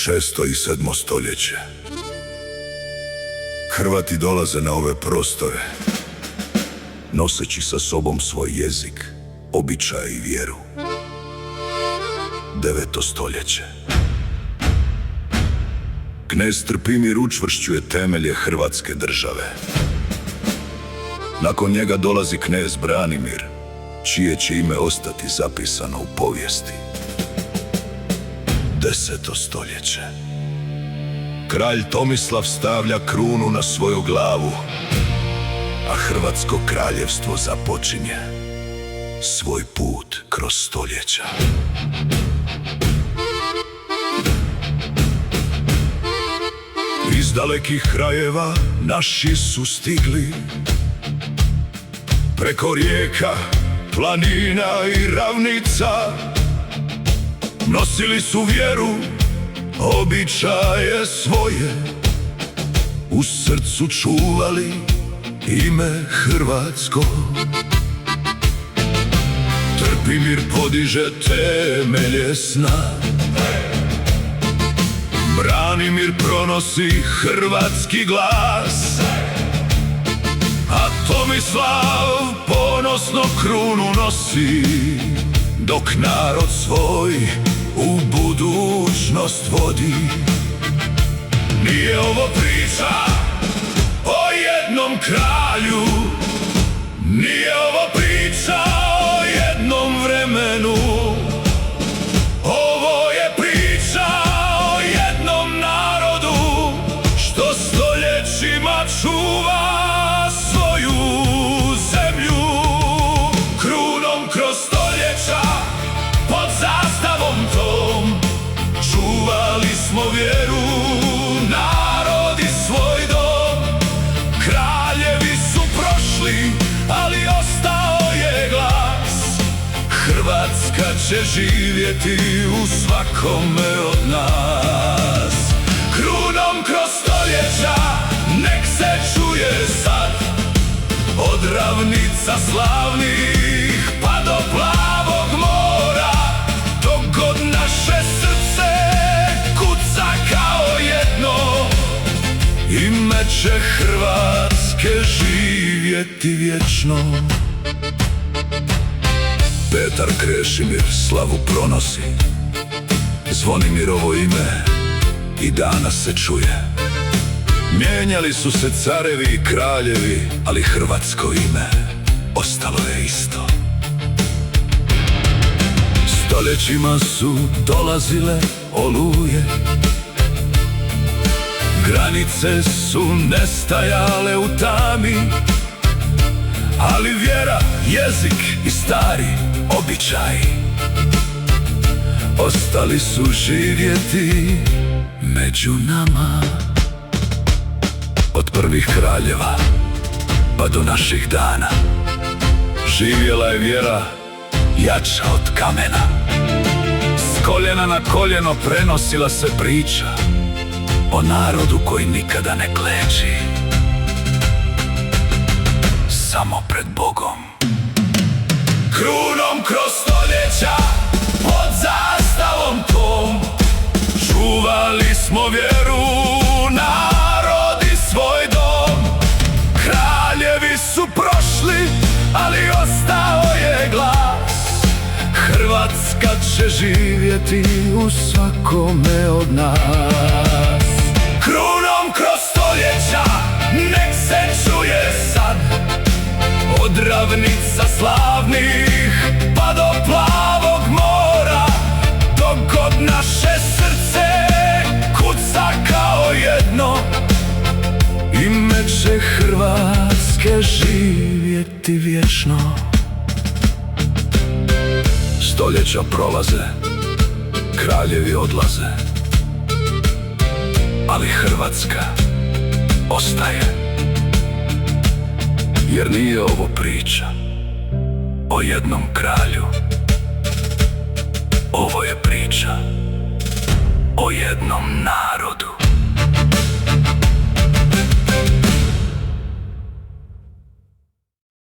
6. i 7. stoljeće. Hrvati dolaze na ove prostore, noseći sa sobom svoj jezik, običaj i vjeru. 9. stoljeće. Knez Trpimir učvršćuje temelje Hrvatske države. Nakon njega dolazi knez Branimir, čije će ime ostati zapisano u povijesti. 10. stoljeće. Kralj Tomislav stavlja krunu na svoju glavu, a Hrvatsko kraljevstvo započinje svoj put kroz stoljeća. Iz dalekih krajeva naši su stigli, preko rijeka, planina i ravnica. Nosili su vjeru, običaje svoje, u srcu čuvali ime hrvatsko. Trpimir podiže temelje sna, Branimir pronosi hrvatski glas, a Tomislav ponosno krunu nosi, dok narod svoj u budućnost vodi. Nije ovo priča o jednom kralju, nije ovo priča o jednom vremenu. Ovo je priča o jednom narodu što stoljećima čuva svoju zemlju. Krunom kroz stoljeća, pod zastavom tom, čuvali smo vjeru, narod i svoj dom. Kraljevi su prošli, ali ostao je glas. Hrvatska će živjeti u svakome od nas. Krunom kroz stoljeća, nek se čuje sad, od ravnica slavnih pa do plavog mora. Dok god naše srce kuca kao jedno, ime će Hrvatske živjeti vječno. Petar Krešimir slavu pronosi, Zvonimirovo ime i danas se čuje. Mijenjali su se carevi i kraljevi, ali hrvatsko ime ostalo je isto. Stoljećima su dolazile oluje, granice su nestajale u tami, ali vjera, jezik i stari običaji ostali su živjeti među nama. Od prvih kraljeva pa do naših dana živjela je vjera jača od kamena. S koljena na koljeno prenosila se priča o narodu koji nikada ne kleči, samo pred Bogom. Krunom kroz stoljeća, pod zastavom tom, čuvali smo vjeru, narod i svoj dom. Kraljevi su prošli, ali ostao je glas. Hrvatska će živjeti u svakome od nas. Krunom kroz stoljeća, nek se čuje sad, od ravnica slavnih pa do plavog mora. Dok god naše srce kuca kao jedno, ime će Hrvatske živjeti vječno. Stoljeća prolaze, kraljevi odlaze, ali Hrvatska ostaje. Jer nije ovo priča o jednom kralju, ovo je priča o jednom narodu.